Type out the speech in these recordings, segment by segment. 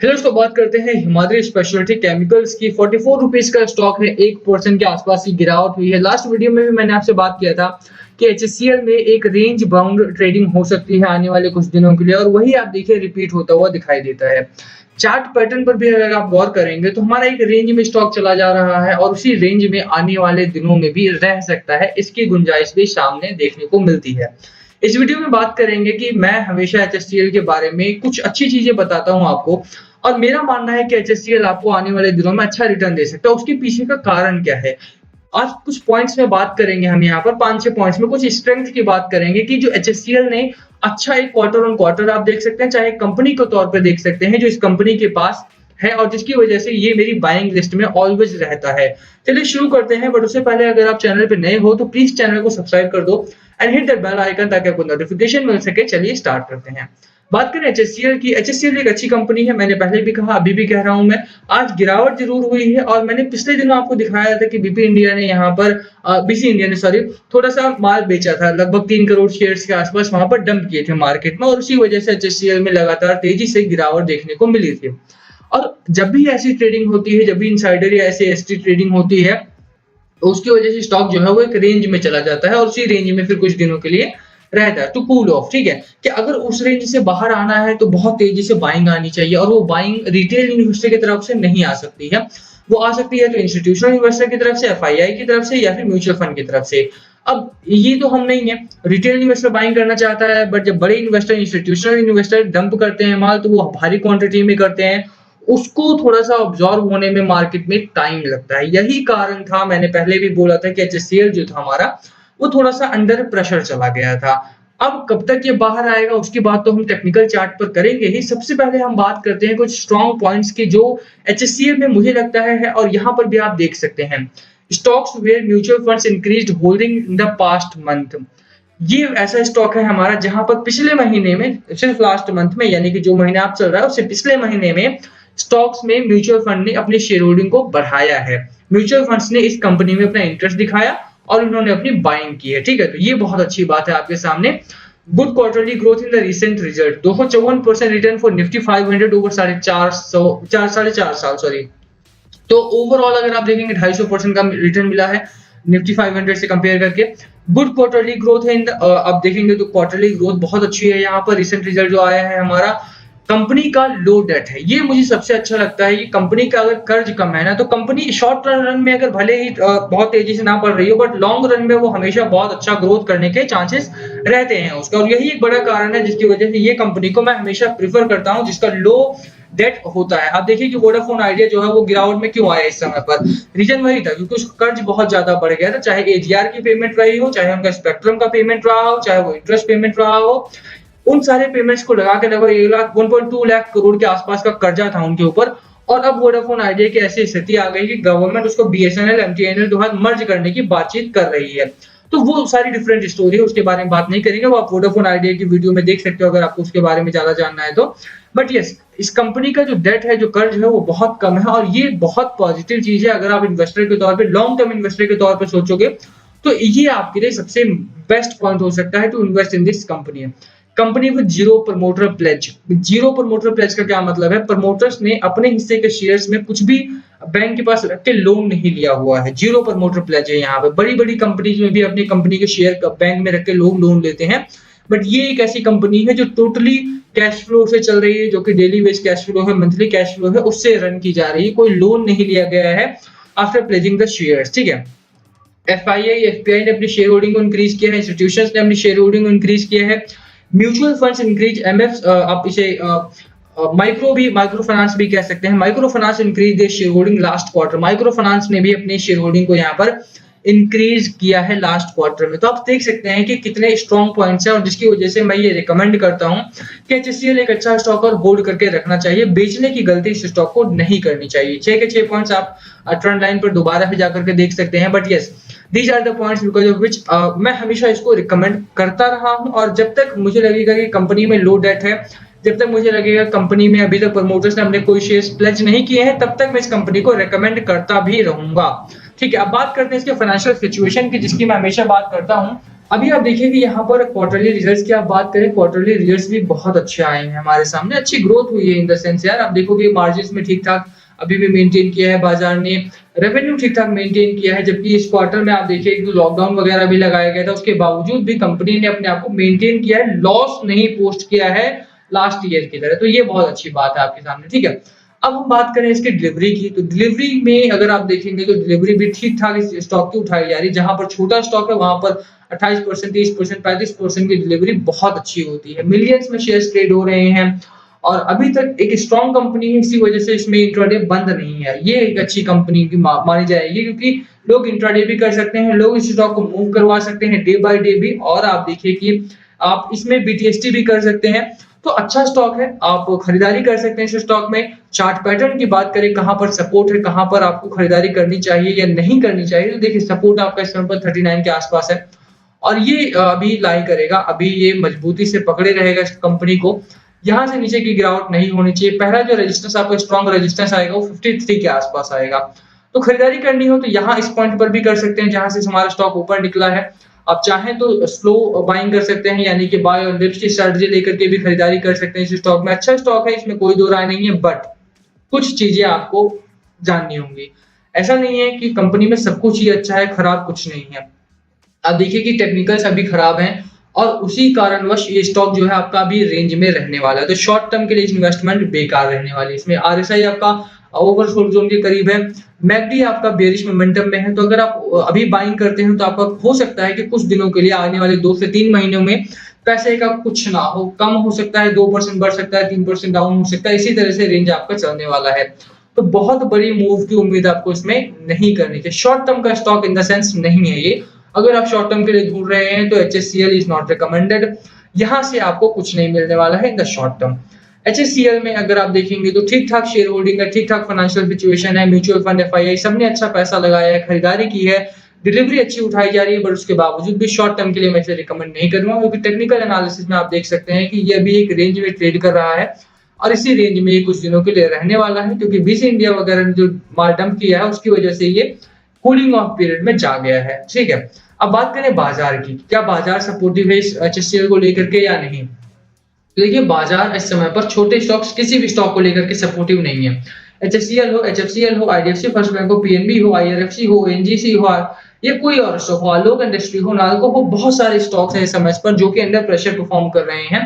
Hello, तो बात करते हैं हिमाद्री स्पेशलिटी केमिकल्स की। 44 रुपीज का स्टॉक है, 1% के आसपास की गिरावट हुई है। लास्ट वीडियो में भी मैंने आपसे बात किया था कि एचएससीएल में एक रेंज बाउंड ट्रेडिंग हो सकती है आने वाले कुछ दिनों के लिए, और वही आप देखिए रिपीट होता हुआ दिखाई देता है। चार्ट पैटर्न पर भी अगर आप गौर करेंगे तो हमारा एक रेंज में स्टॉक चला जा रहा है, और उसी रेंज में आने वाले दिनों में भी रह सकता है, इसकी गुंजाइश भी सामने देखने को मिलती है। इस वीडियो में बात करेंगे कि मैं हमेशा एचएससीएल के बारे में कुछ अच्छी चीजें बताता हूं आपको, और मेरा मानना है कि एचएससीएल आपको आने वाले दिनों में अच्छा रिटर्न दे सकता है। उसके पीछे का कारण क्या है, आज कुछ पॉइंट्स में बात करेंगे। हम यहाँ पर 5-6 पॉइंट्स में कुछ स्ट्रेंथ की बात करेंगे कि जो एचएससीएल ने अच्छा एक क्वार्टर ऑन क्वार्टर आप देख सकते हैं, चाहे कंपनी के तौर पर देख सकते हैं जो इस कंपनी के पास है, और जिसकी वजह से ये मेरी बाइंग लिस्ट में ऑलवेज रहता है। चलिए शुरू करते हैं, बट उससे पहले अगर आप चैनल पे नए हो तो प्लीज चैनल को सब्सक्राइब कर दो and hit that bell icon ताकि आपको नोटिफिकेशन मिल सके। चलिए स्टार्ट करते हैं। बात करें एचएससीएल की। एचएससीएल एक अच्छी कंपनी है, मैंने पहले भी कहा, अभी भी कह रहा हूं मैं। आज गिरावट जरूर हुई है, और मैंने पिछले दिनों आपको दिखाया था कि बीपी इंडिया ने यहाँ पर बीसी इंडिया ने सॉरी थोड़ा सा माल बेचा था, लगभग 3 करोड़ शेयर्स के आसपास वहां पर डंप किए थे मार्केट में, और उसी वजह से एचएससीएल में लगातार तेजी से गिरावट देखने को मिली थी। और जब भी ऐसी ट्रेडिंग होती है, जब भी इनसाइडर या ऐसी एसटी ट्रेडिंग होती है, तो उसकी वजह से स्टॉक जो है वो एक रेंज में चला जाता है, और उसी रेंज में फिर कुछ दिनों के लिए रहता है टू कूल ऑफ। ठीक है, कि अगर उस रेंज से बाहर आना है तो बहुत तेजी से बाइंग आनी चाहिए, और वो बाइंग रिटेल इन्वेस्टर की तरफ से नहीं आ सकती है। वो आ सकती है तो इंस्टीट्यूशनल इन्वेस्टर की तरफ से, एफआईआई की तरफ से, या फिर म्यूचुअल फंड की तरफ से। अब ये तो हम नहीं है, रिटेल इन्वेस्टर बाइंग करना चाहता है, बट जब बड़े इन्वेस्टर इंस्टीट्यूशनल इन्वेस्टर डंप करते हैं माल, तो वो भारी क्वांटिटी में करते हैं, उसको थोड़ा सा ऑब्जॉर्व होने में मार्केट में टाइम लगता है। यही कारण था, मैंने पहले भी बोला था कि एचएससीएल जो था हमारा वो थोड़ा सा अंडर प्रेशर चला गया था। अब कब तक ये बाहर आएगा उसकी बात तो हम टेक्निकल चार्ट पर करेंगे ही। सबसे पहले हम बात करते हैं कुछ स्ट्रॉन्ग पॉइंट्स की जो एचएससीएल में मुझे लगता है, और यहाँ पर भी आप देख सकते हैं। Stocks where mutual funds increased holding in the past month. ये ऐसा स्टॉक है हमारा जहां पर पिछले महीने में, सिर्फ लास्ट मंथ में, यानी कि जो महीना आप चल रहा है उससे पिछले महीने में स्टॉक्स में म्यूचुअल फंड ने अपनी शेयर होल्डिंग को बढ़ाया है। म्यूचुअल फंड्स ने इस कंपनी में अपना इंटरेस्ट दिखाया और उन्होंने अपनी बाइंग की है। ठीक है, तो ये बहुत अच्छी बात है आपके सामने। Good quarterly growth in the recent result, 254% return for Nifty 500 over 4.5 साल सॉरी। तो ओवरऑल अगर आप देखेंगे 250% का रिटर्न मिला है निफ्टी 500 से कंपेयर करके। गुड क्वार्टरली ग्रोथ है आप देखेंगे तो क्वार्टरली ग्रोथ बहुत अच्छी है। यहाँ पर रिसेंट रिजल्ट जो आया है हमारा, कंपनी का लो डेट है, ये मुझे सबसे अच्छा लगता है। ये कंपनी का अगर कर्ज कम है ना, तो कंपनी शॉर्ट रन में अगर भले ही बहुत तेजी से ना बढ़ रही हो, बट लॉन्ग रन में वो हमेशा बहुत अच्छा ग्रोथ करने के चांसेस रहते हैं उसका, और यही एक बड़ा कारण है जिसकी वजह से ये कंपनी को मैं हमेशा प्रीफर करता हूं जिसका लो डेट होता है। आप देखिए कि वोडाफोन आइडिया जो है वो गिरावट में क्यों आया इस समय पर, रीजन वही था क्योंकि उसका कर्ज बहुत ज्यादा बढ़ गया था, चाहे एजीआर की पेमेंट रही हो, चाहे उनका स्पेक्ट्रम का पेमेंट रहा हो, चाहे वो इंटरेस्ट पेमेंट रहा हो। उन सारे पेमेंट्स को लगा के लगभग 1.2 लाख करोड़ के आसपास का कर्जा था उनके ऊपर। और अब वोडाफोन आइडिया की ऐसी स्थिति आ गई कि गवर्नमेंट उसको बीएसएनएल एमटीएनएल के साथ मर्ज करने की बातचीत कर रही है। तो वो सारी डिफरेंट स्टोरी है, उसके बारे में बात नहीं करेंगे, वो आप वोडाफोन आइडिया की वीडियो में देख सकते हो अगर आपको उसके बारे में ज्यादा जानना है तो। बट यस, इस कंपनी का जो डेट है, जो कर्ज है, वो बहुत कम है, और ये बहुत पॉजिटिव चीज है। अगर आप इन्वेस्टर के तौर पे, लॉन्ग टर्म इन्वेस्टर के तौर पे सोचोगे तो ये आपके लिए सबसे बेस्ट पॉइंट हो सकता है to invest in this company. Company with zero promoter pledge. Zero promoter pledge का क्या मतलब है, प्रमोटर्स ने अपने हिस्से के शेयर्स में कुछ भी बैंक के पास रख के लोन नहीं लिया हुआ है, जीरो प्रमोटर प्लेज है। यहाँ पे बड़ी बड़ी कंपनीज में भी अपनी कंपनी के शेयर बैंक में रख के लोग लोन लेते हैं, बट ये एक ऐसी कंपनी है जो टोटली कैश फ्लो से चल रही है, जो कि डेली बेस कैश फ्लो है, मंथली कैश फ्लो है, उससे रन की जा रही है, कोई लोन नहीं लिया गया है आफ्टर प्लेजिंग द शेयर्स। ठीक है, एफआईआई एफपीआई ने अपनी शेयर होल्डिंग को इंक्रीज किया है, इंस्टीट्यूशंस ने अपनी शेयर होल्डिंग को इंक्रीज किया है, म्यूचुअल फंड्स इंक्रीज, एमएफ आप इसे माइक्रो फाइनेंस भी कह सकते हैं, micro finance increase their share holding last quarter. Micro finance ने भी अपनी शेयर होल्डिंग को यहाँ पर इंक्रीज किया है लास्ट क्वार्टर में। तो आप देख सकते हैं कि कितने स्ट्रॉन्ग पॉइंट्स हैं, और जिसकी वजह से मैं ये रिकमेंड करता हूं कि एचएससीएल एक अच्छा स्टॉक और होल्ड करके रखना चाहिए। बेचने की गलती इस स्टॉक को नहीं करनी चाहिए। 6 के 6 पॉइंट्स आप ट्रेंड लाइन पर दोबारा भी जाकर के देख सकते हैं। But yes, these are the points because of which मैं हमेशा इसको रिकमेंड करता रहा हूं, और जब तक मुझे लगेगा कि कंपनी में लो डेट है, जब तक मुझे लगेगा कंपनी में अभी तक प्रमोटर्स ने अपने कोई शेयर्स प्लेज नहीं किए हैं, तब तक मैं इस कंपनी को रेकमेंड करता भी रहूंगा। ठीक है, अब बात करते हैं इसके फाइनेंशियल सिचुएशन की, जिसकी मैं हमेशा बात करता हूं। अभी आप देखिए कि यहाँ पर क्वार्टरली रिजल्ट्स की आप बात करें, क्वार्टरली रिजल्ट्स भी बहुत अच्छे आए हैं हमारे सामने, अच्छी ग्रोथ हुई है इन द सेंस यार। आप देखोगे मार्जिन्स में ठीक-ठाक अभी भी मेंटेन किया है बाजार ने, रेवेन्यू ठीक-ठाक मेंटेन किया है, जबकि इस क्वार्टर में आप देखिए कि लॉकडाउन वगैरह भी लगाया गया था, उसके बावजूद भी कंपनी ने अपने आप को मेंटेन किया है, लॉस नहीं पोस्ट किया है लास्ट ईयर की तरह। तो ये बहुत अच्छी बात है आपके सामने, ठीक है। अब हम बात करें इसकी डिलीवरी की, तो डिलीवरी में अगर आप देखेंगे तो डिलीवरी भी ठीक-ठाक इस स्टॉक की उठाई जा रही है। जहाँ पर छोटा स्टॉक है वहाँ पर 28%, 30%, 35% की डिलीवरी बहुत अच्छी होती है। मिलियंस में शेयर्स ट्रेड हो रहे हैं और अभी तक एक स्ट्रॉन्ग कंपनी है, इसी वजह से इसमें इंट्राडे बंद नहीं है। ये एक अच्छी कंपनी की मानी जाएगी, क्योंकि लोग इंट्राडे भी कर सकते हैं, लोग इस स्टॉक को मूव करवा सकते हैं डे बाय डे भी, और आप देखिए कि आप इसमें बीटीएसटी भी कर सकते हैं। तो अच्छा स्टॉक है, आप खरीदारी कर सकते हैं इस स्टॉक में। चार्ट पैटर्न की बात करें, कहां पर सपोर्ट है, कहां पर आपको खरीदारी करनी चाहिए या नहीं करनी चाहिए, तो देखिए सपोर्ट आपका इस समय पर 39 के आसपास है और ये अभी लाई करेगा, अभी ये मजबूती से पकड़े रहेगा इस कंपनी को। यहाँ से नीचे की गिरावट नहीं होनी चाहिए। पहला जो रेजिस्टेंस आपको स्ट्रॉन्ग रेजिस्टेंस आएगा वो 53 के आसपास आएगा। तो खरीदारी करनी हो तो यहाँ इस पॉइंट पर भी कर सकते हैं जहां से हमारा स्टॉक ऊपर निकला है। आप चाहें तो स्लो बाइंग कर सकते हैं, यानी कि बाय और डिप्स की स्ट्रेटजी लेकर के भी खरीदारी कर सकते हैं इस स्टॉक में। अच्छा स्टॉक है, इसमें कोई दो राय नहीं है, बट कुछ चीजें आपको जाननी होंगी। ऐसा नहीं है कि कंपनी में सब कुछ ही अच्छा है, खराब कुछ नहीं है। आप देखिए कि टेक्निकल्स अभी खराब हैं और उसी कारणवश ये स्टॉक जो है आपका अभी रेंज में रहने वाला है। तो शॉर्ट टर्म के लिए इन्वेस्टमेंट बेकार रहने वाली है। इसमें आरएसआई आपका ओवरसोल्ड जोन के करीब है, मैकडी आपका बेयरिश मोमेंटम में है। तो अगर आप अभी बाइंग करते हैं तो आपका हो सकता है कि कुछ दिनों के लिए आने वाले 2 से 3 महीनों में पैसे का कुछ ना हो, कम हो सकता है, 2% बढ़ सकता है, 3% डाउन हो सकता है, इसी तरह से रेंज आपका चलने वाला है। तो बहुत बड़ी मूव की उम्मीद आपको इसमें नहीं करनी चाहिए। शॉर्ट टर्म का स्टॉक इन द सेंस नहीं है ये। अगर आप शॉर्ट टर्म के लिए ढूंढ रहे हैं तो HCL इज नॉट रिकमेंडेड। यहाँ से आपको कुछ नहीं मिलने वाला है in the short term. HCL में अगर आप देखेंगे तो ठीक-ठाक शेयर होल्डिंग है, ठीक-ठाक फाइनेंशियल सिचुएशन है, म्यूचुअल फंड, एफआईआई सबने अच्छा पैसा लगाया है, खरीदारी की है, डिलीवरी अच्छी उठाई जा रही है, बट उसके बावजूद भी शॉर्ट टर्म के लिए मैं इसे रिकमेंड नहीं करूंगा, क्योंकि टेक्निकल एनालिसिस में आप देख सकते हैं कि ये अभी एक रेंज में ट्रेड कर रहा है और इसी रेंज में ये कुछ दिनों के लिए रहने वाला है, क्योंकि बीसी इंडिया वगैरह ने जो माल डंप किया है उसकी वजह से ये कूलिंग ऑफ पीरियड में जा गया है। ठीक है, अब बात करें बाजार की, क्या बाजार सपोर्टिव है HCL को लेकर के या नहीं। देखिए बाजार इस समय पर छोटे स्टॉक्स किसी भी स्टॉक को लेकर के सपोर्टिव नहीं है। HCL हो, HFCL हो, IDFC फर्स्ट बैंक हो, PNB हो, IRFC हो, NGC हो, ये कोई और स्टॉक हो, आलोक इंडस्ट्री हो, नालको हो, बहुत सारे स्टॉक्स हैं इस समय पर जो कि अंडर प्रेशर परफॉर्म कर रहे हैं।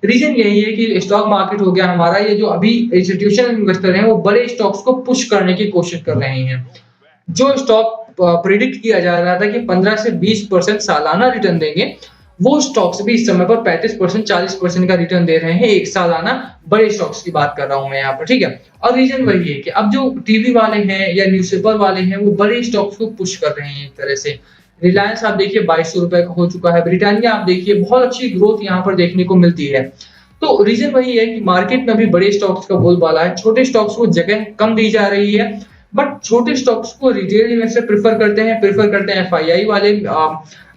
रीजन यही है कि स्टॉक मार्केट हो गया हमारा, ये जो अभी इंस्टीट्यूशनल इन्वेस्टर हैं वो बड़े स्टॉक्स को पुश करने की कोशिश कर रहे हैं। जो स्टॉक प्रिडिक्ट किया जा रहा था कि 15 से 20% सालाना रिटर्न देंगे, वो स्टॉक्स भी इस समय पर 35%, 40% का रिटर्न दे रहे हैं एक सालाना। बड़े स्टॉक्स की बात कर रहा हूं मैं यहाँ पर, ठीक है। और रीजन वही है कि अब जो टीवी वाले हैं या न्यूज़पेपर वाले हैं वो बड़े स्टॉक्स को पुश कर रहे हैं एक तरह से। रिलायंस आप देखिए 2200 रुपए का हो चुका है, ब्रिटानिया आप देखिए बहुत अच्छी ग्रोथ यहाँ पर देखने को मिलती है। तो रीजन वही है कि मार्केट में अभी बड़े स्टॉक्स का बोलबाला है, छोटे स्टॉक्स को जगह कम दी जा रही है, बट छोटे स्टॉक्स को रिटेल इन्वेस्टर प्रेफर करते हैं एफआईआई वाले,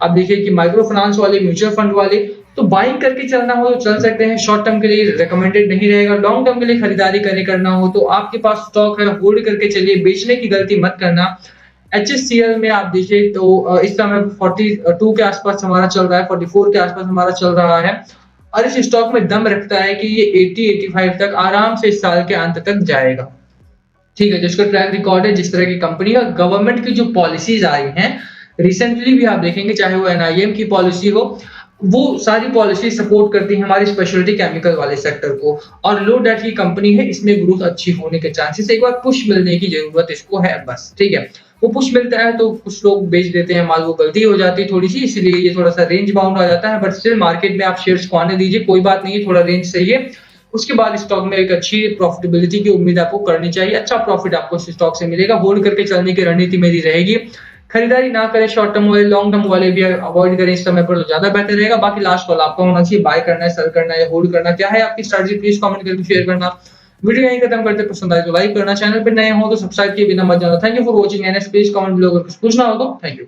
आप देखिए कि माइक्रो फाइनेंस वाले, म्यूचुअल फंड वाले। तो बाइंग करके चलना हो तो चल सकते हैं, शॉर्ट टर्म के लिए रिकमेंडेड नहीं रहेगा। लॉन्ग टर्म के लिए खरीदारी करना हो तो आपके पास स्टॉक है, होल्ड करके चलिए, बेचने की गलती मत करना। HCL में आप देखिए तो इस समय 42 के आसपास हमारा चल रहा है, 44 के आसपास हमारा चल रहा है और इस स्टॉक में दम रखता है कि ये 80-85 तक आराम से इस साल के अंत तक जाएगा। ठीक है, जिसका ट्रैक रिकॉर्ड है, जिस तरह की कंपनी और गवर्नमेंट की जो पॉलिसीज आई हैं रिसेंटली भी आप देखेंगे, चाहे वो NIM की पॉलिसी हो, वो सारी पॉलिसी सपोर्ट करती है हमारी स्पेशलिटी केमिकल वाले सेक्टर को। और लो डेट की कंपनी है, इसमें ग्रोथ अच्छी होने के चांसेस, एक बार पुश मिलने की जरूरत इसको है बस। ठीक है, वो पुश मिलता है तो कुछ लोग बेच देते हैं माल, वो गलती हो जाती है थोड़ी सी, इसलिए ये थोड़ा सा रेंज बाउंड आ जाता है, बट स्टिल मार्केट में आप शेयर्स को आने दीजिए, कोई बात नहीं है, थोड़ा रेंज सही है। उसके बाद स्टॉक में एक अच्छी प्रॉफिटेबिलिटी की उम्मीद आपको करनी चाहिए, अच्छा प्रॉफिट आपको इस स्टॉक से मिलेगा। होल्ड करके चलने की रणनीति मेरी रहेगी, खरीदारी ना करें, शॉर्ट टर्म वाले, लॉन्ग टर्म वाले भी अवॉइड करें इस समय पर, तो ज्यादा बेहतर रहेगा। बाकी लास्ट कॉल आपका होना चाहिए, बाय करना है, सेल करना है या होल्ड करना, क्या है आपकी स्ट्रेटजी, प्लीज कमेंट करके शेयर करना। वीडियो यहीं खत्म करते, पसंद आए तो लाइक करना, चैनल पर नए हो तो सब्सक्राइब किए बिना मत जाना। Thank you for watching NS, please comment below अगर कुछ पूछना हो तो। Thank you.